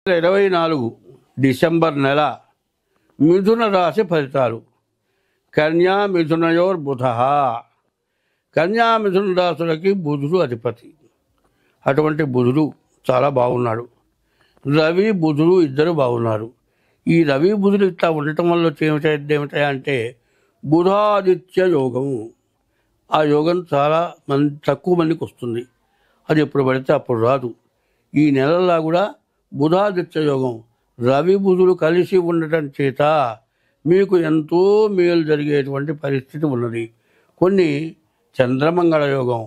2024 December నెల మిథున రాశి ఫలితాలు. కన్యా మిథునయోర్ బుధ. కన్యా మిథున రాశులకి బుధుడు అధిపతి. అటువంటి బుధుడు చాలా బాగున్నాడు. రవి బుధుడు ఇద్దరు బాగున్నారు. ఈ రవి బుధుడు ఇట్లా ఉండటం వల్ల ఏమిటాయంటే బుధాదిత్య యోగము. ఆ యోగం చాలా తక్కువ మందికి వస్తుంది. అది ఎప్పుడు పడితే అప్పుడు రాదు. ఈ నెలల్లో కూడా బుధాదిత్య యోగం రవి బుధుడు కలిసి ఉండటం చేత మీకు ఎంతో మేలు జరిగేటువంటి పరిస్థితి ఉన్నది. కొన్ని చంద్రమంగళ యోగం,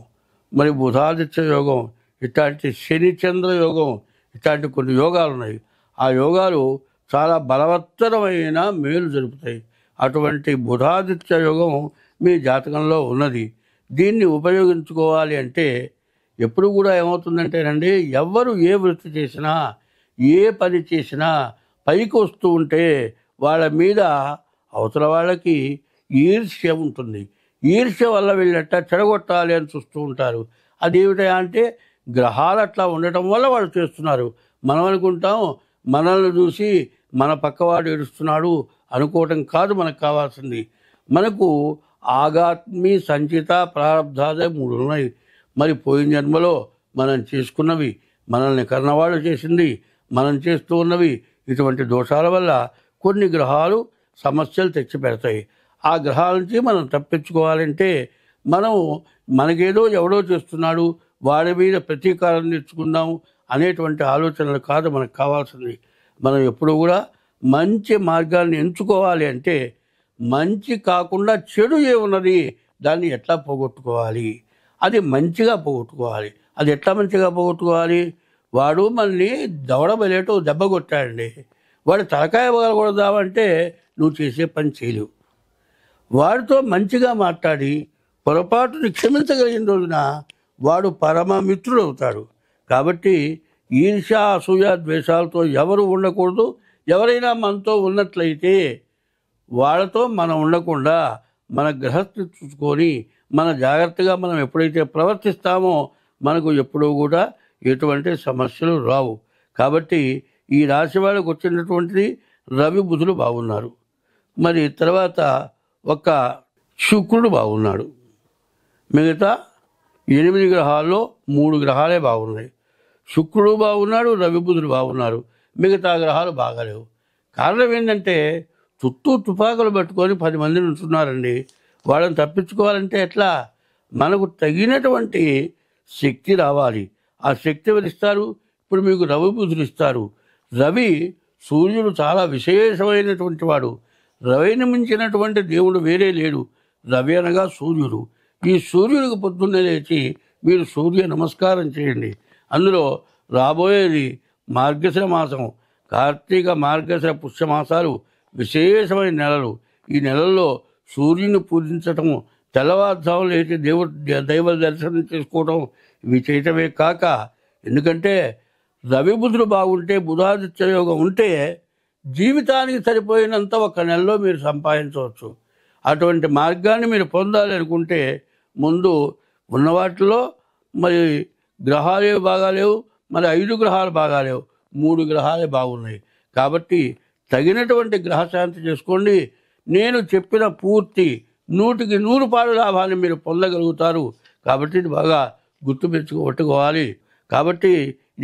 మరి బుధాదిత్య యోగం, ఇట్లాంటి శని చంద్ర యోగం, ఇట్లాంటి కొన్ని యోగాలు ఉన్నాయి. ఆ యోగాలు చాలా బలవత్తరమైన మేలు జరుపుతాయి. అటువంటి బుధాదిత్య యోగం మీ జాతకంలో ఉన్నది. దీన్ని ఉపయోగించుకోవాలి అంటే ఎప్పుడు కూడా ఏమవుతుందంటేనండి, ఎవ్వరు ఏ వృత్తి చేసినా ఏ పని చేసినా పైకి వస్తూ ఉంటే వాళ్ళ మీద అవతల వాళ్ళకి ఈర్ష్య ఉంటుంది. ఈర్ష్య వల్ల వీళ్ళట చెడగొట్టాలి అని చూస్తూ ఉంటారు. అదేమిటా అంటే గ్రహాలు అట్లా ఉండటం వల్ల వాళ్ళు చేస్తున్నారు. మనం అనుకుంటాం మనల్ని చూసి మన పక్కవాడు ఏడుస్తున్నాడు అనుకోవటం కాదు మనకు కావాల్సింది. మనకు ఆగాత్మి, సంచిత, ప్రారంధాదే 3 ఉన్నాయి. మరి పోయిన జన్మలో మనం చేసుకున్నవి, మనల్ని కన్నవాళ్ళు చేసింది, మనం చేస్తూ ఉన్నవి, ఇటువంటి దోషాల వల్ల కొన్ని గ్రహాలు సమస్యలు తెచ్చిపెడతాయి. ఆ గ్రహాల నుంచి మనం తప్పించుకోవాలంటే మనకేదో ఎవడో చేస్తున్నాడు వాడి మీద ప్రతీకారం తెచ్చుకుందాం అనేటువంటి ఆలోచనలు కాదు మనకు కావాల్సింది. మనం ఎప్పుడు కూడా మంచి మార్గాన్ని ఎంచుకోవాలి. అంటే మంచి కాకుండా చెడు ఏమున్నది దాన్ని ఎట్లా పోగొట్టుకోవాలి, అది మంచిగా పోగొట్టుకోవాలి. అది ఎట్లా మంచిగా పోగొట్టుకోవాలి? వాడు మనల్ని దవడబెలేటో దెబ్బ కొట్టాడండి, వాడు తలకాయ పగలకూడదామంటే నువ్వు చేసే పని చేయలేవు. వాడితో మంచిగా మాట్లాడి పొరపాటుని క్షమించగలిగిన రోజున వాడు పరమ మిత్రుడు అవుతాడు. కాబట్టి ఈర్ష్య, అసూయ, ద్వేషాలతో ఎవరు ఉండకూడదు. ఎవరైనా మనతో ఉన్నట్లయితే వాళ్ళతో మనం ఉండకుండా మన గ్రహస్థితి చూసుకొని మన జాగ్రత్తగా మనం ఎప్పుడైతే ప్రవర్తిస్తామో మనకు ఎప్పుడూ కూడా ఎటువంటి సమస్యలు రావు. కాబట్టి ఈ రాశి వాళ్ళకు వచ్చినటువంటిది రవి బుధులు బాగున్నారు. మరి తర్వాత ఒక శుక్రుడు బాగున్నాడు. మిగతా 8 గ్రహాల్లో 3 గ్రహాలే బాగున్నాయి. శుక్రుడు బాగున్నాడు, రవి బుధుడు బాగున్నారు, మిగతా గ్రహాలు బాగాలేవు. కారణం ఏంటంటే చుట్టూ తుపాకులు పట్టుకొని 10 మంది ఉంటున్నారండి. వాళ్ళని తప్పించుకోవాలంటే ఎట్లా? మనకు తగినటువంటి శక్తి రావాలి. ఆ శక్తి ఎవరు ఇస్తారు? ఇప్పుడు మీకు రవి బుధులు ఇస్తారు. రవి సూర్యుడు చాలా విశేషమైనటువంటి వాడు. రవిని మించినటువంటి దేవుడు వేరే లేడు. రవి అనగా సూర్యుడు. ఈ సూర్యుడికి పొద్దున్నే లేచి మీరు సూర్య నమస్కారం చేయండి. అందులో రాబోయేది మార్గశిర మాసం. కార్తీక, మార్గశిర, పుష్యమాసాలు విశేషమైన నెలలు. ఈ నెలల్లో సూర్యుని పూజించటం, తెల్లవారుజామున లేచి దైవ దర్శనం చేసుకోవటం, ఇవి చేయటమే కాక, ఎందుకంటే రవి బుధుడు బాగుంటే, బుధాదిత్య యోగం ఉంటే జీవితానికి సరిపోయినంత ఒక నెలలో మీరు సంపాదించవచ్చు. అటువంటి మార్గాన్ని మీరు పొందాలి అనుకుంటే ముందు ఉన్న వాటిలో మరి గ్రహాలే బాగాలేవు, మరి 5 గ్రహాలు బాగాలేవు, 3 గ్రహాలే బాగున్నాయి. కాబట్టి తగినటువంటి గ్రహశాంతి చేసుకోండి. నేను చెప్పిన పూర్తి 100కి 100 పాలు లాభాన్ని మీరు పొందగలుగుతారు. కాబట్టి ఇది బాగా పట్టుకోవాలి. కాబట్టి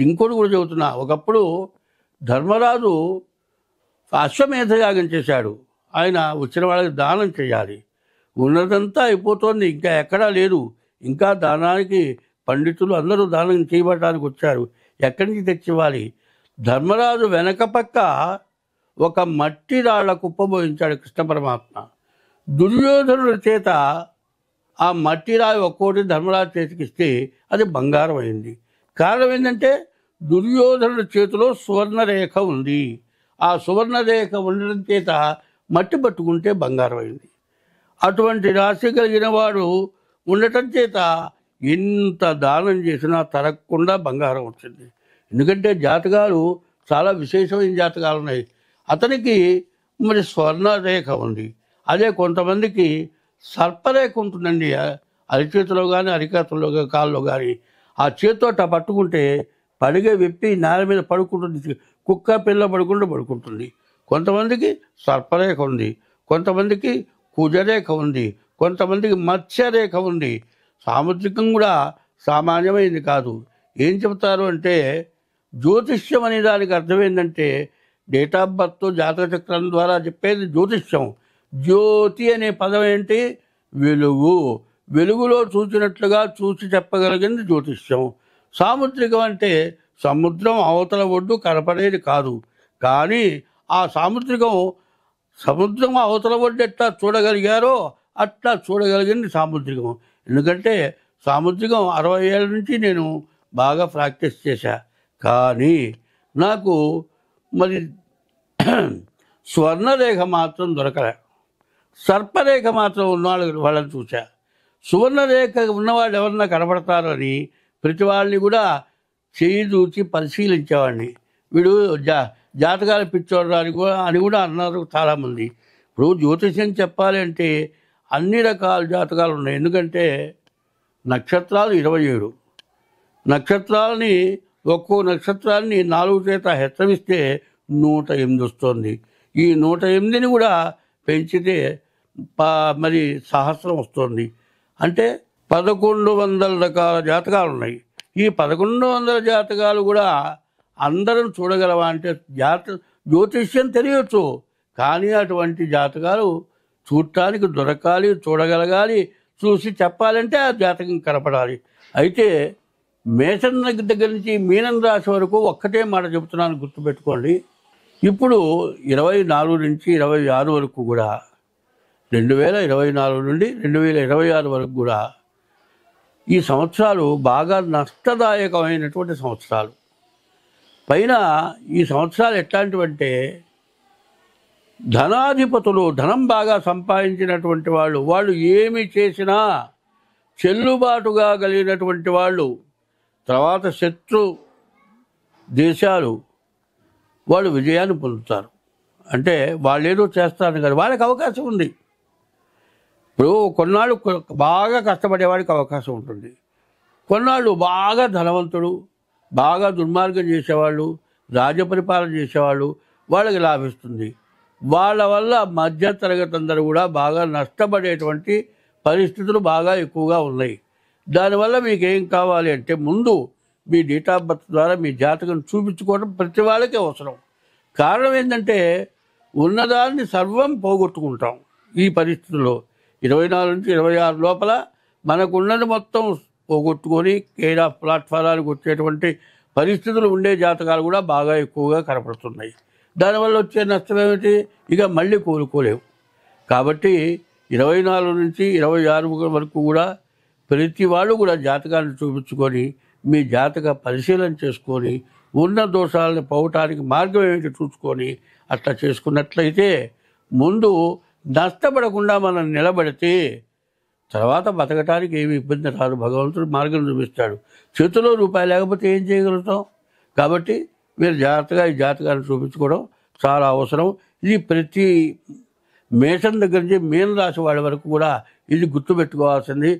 ఇంకోటి కూడా చెబుతున్నా. ఒకప్పుడు ధర్మరాజు అశ్వమేధ యాగం చేశాడు. ఆయన వచ్చిన వాళ్ళకి దానం చేయాలి. ఉన్నదంతా అయిపోతుంది, ఇంకా ఎక్కడా లేదు. ఇంకా దానానికి పండితులు అందరూ దానం చేయబడటానికి వచ్చారు. ఎక్కడి నుంచి తెచ్చివ్వాలి? ధర్మరాజు వెనక పక్క ఒక మట్టి రాళ్ల కుప్ప పోయించాడు కృష్ణ పరమాత్మ. దుర్యోధనుడి చేత ఆ మట్టి రాయి ఒక్కోటి ధర్మరాజు చేతికిస్తే అది బంగారం అయింది. కారణం ఏంటంటే దుర్యోధనుడి చేతిలో సువర్ణరేఖ ఉంది. ఆ సువర్ణరేఖ ఉండడం చేత మట్టి పట్టుకుంటే బంగారం అయింది. అటువంటి రాశి కలిగిన వాడు ఉండటం చేత ఎంత దానం చేసినా తరగకుండా బంగారం వచ్చింది. ఎందుకంటే జాతకాలు చాలా విశేషమైన జాతకాలు ఉన్నాయి. అతనికి మరి స్వర్ణరేఖ ఉంది. అదే కొంతమందికి సర్పరేఖ ఉంటుందండి. అరిచేతిలో కానీ అరికాతుల్లో కాల్లో కానీ ఆ చేతితో పట్టుకుంటే పడిగే విప్పి నేల మీద పడుకుంటుంది, కుక్క పిల్ల పడుకుంటూ పడుకుంటుంది. కొంతమందికి సర్పరేఖ ఉంది, కొంతమందికి కుజరేఖ ఉంది, కొంతమందికి మత్స్యరేఖ ఉంది. సాముద్రికం కూడా సామాన్యమైంది కాదు. ఏం చెబుతారు అంటే జ్యోతిష్యం అనే దానికి అర్థం ఏంటంటే డేట్ ఆఫ్ బర్త్ జాతక చక్రం ద్వారా చెప్పేది జ్యోతిష్యం. జ్యోతి అనే పదం ఏంటి? వెలుగు. వెలుగులో చూసినట్లుగా చూసి చెప్పగలిగింది జ్యోతిష్యం. సాముద్రికం అంటే సముద్రం అవతల ఒడ్డు కనపడేది కాదు, కానీ ఆ సముద్రం అవతల ఒడ్డు ఎట్లా చూడగలిగారో అట్లా చూడగలిగింది సాముద్రికం. ఎందుకంటే సాముద్రికం 60 ఏళ్ళ నుంచి నేను బాగా ప్రాక్టీస్ చేశా. కానీ నాకు మరి స్వర్ణరేఖ మాత్రం దొరకలే. సర్పరేఖ మాత్రం వాళ్ళని చూశా. సువర్ణరేఖ ఉన్నవాళ్ళు ఎవరన్నా కనపడతారని ప్రతి వాళ్ళని కూడా చేయి చూచి పరిశీలించేవాడిని. వీడు జాతకాలు పిచ్చోడు అని కూడా అన్నారు చాలామంది. ఇప్పుడు జ్యోతిష్యం చెప్పాలి అంటే అన్ని రకాల జాతకాలు ఉన్నాయి. ఎందుకంటే నక్షత్రాలు 27 నక్షత్రాలని, ఒక్కో నక్షత్రాన్ని 4 చేత హెచ్చరిస్తే 108 వస్తుంది. ఈ 108ని కూడా పెంచితే మరి సహస్రం వస్తుంది. అంటే 1100 రకాల జాతకాలు ఉన్నాయి. ఈ 1100 జాతకాలు కూడా అందరం చూడగలవా అంటే జ్యోతిష్యం తెలియచ్చు, కానీ అటువంటి జాతకాలు చూడటానికి దొరకాలి, చూడగలగాలి. చూసి చెప్పాలంటే ఆ జాతకం కనపడాలి. అయితే మేషం దగ్గర నుంచి మీనం రాశి వరకు ఒక్కటే మాట చెబుతున్నాను, గుర్తుపెట్టుకోండి. ఇప్పుడు 24 నుంచి 26 వరకు కూడా 2024 నుండి 2026 వరకు కూడా ఈ సంవత్సరాలు బాగా నష్టదాయకమైనటువంటి సంవత్సరాలు. పైన ఈ సంవత్సరాలు ఎట్లాంటివంటే ధనాధిపతులు, ధనం బాగా సంపాదించినటువంటి వాళ్ళు ఏమి చేసినా చెల్లుబాటుగా కలిగినటువంటి వాళ్ళు, తర్వాత శత్రు దేశాలు వాళ్ళు విజయాన్ని పొందుతారు. అంటే వాళ్ళు ఏదో చేస్తారు కానీ వాళ్ళకి అవకాశం ఉంది. ఇప్పుడు కొన్నాళ్ళు బాగా కష్టపడేవాడికి అవకాశం ఉంటుంది, కొన్నాళ్ళు బాగా ధనవంతుడు, బాగా దుర్మార్గం చేసేవాళ్ళు, రాజ్యపరిపాలన చేసేవాళ్ళు వాళ్ళకి లాభిస్తుంది. వాళ్ళ వల్ల మధ్యతరగతి అందరూ కూడా బాగా నష్టపడేటువంటి పరిస్థితులు బాగా ఎక్కువగా ఉన్నాయి. దానివల్ల మీకు ఏం కావాలి అంటే ముందు మీ డేట్ ఆఫ్ బర్త్ ద్వారా మీ జాతకం చూపించుకోవడం ప్రతి వాళ్ళకి అవసరం. కారణం ఏంటంటే ఉన్నదాన్ని సర్వం పోగొట్టుకుంటాం ఈ పరిస్థితుల్లో. 24 నుంచి 26 లోపల మనకున్నది మొత్తం పోగొట్టుకొని కేర్ ఆఫ్ ప్లాట్ఫారాలకు వచ్చేటువంటి పరిస్థితులు ఉండే జాతకాలు కూడా బాగా ఎక్కువగా కనపడుతున్నాయి. దానివల్ల వచ్చే నష్టం ఏమిటి? ఇక మళ్ళీ కోలుకోలేము. కాబట్టి 24 నుంచి 26 వరకు కూడా ప్రతి వాళ్ళు కూడా జాతకాన్ని చూపించుకొని మీ జాతక పరిశీలన చేసుకొని ఉన్న దోషాలను పోవటానికి మార్గం ఏమిటి చూసుకొని అట్లా చేసుకున్నట్లయితే ముందు నష్టపడకుండా మనం నిలబడితే తర్వాత బతకటానికి ఏమి ఇబ్బంది రాదు. భగవంతుడు మార్గం చూపిస్తాడు. చేతిలో రూపాయి లేకపోతే ఏం చేయగలుగుతాం? కాబట్టి మీరు జాగ్రత్తగా ఈ జాతకాన్ని చూపించుకోవడం చాలా అవసరం. ఇది ప్రతి మేషం దగ్గర నుంచి మీన రాశి వాళ్ళ వరకు కూడా ఇది గుర్తుపెట్టుకోవాల్సింది.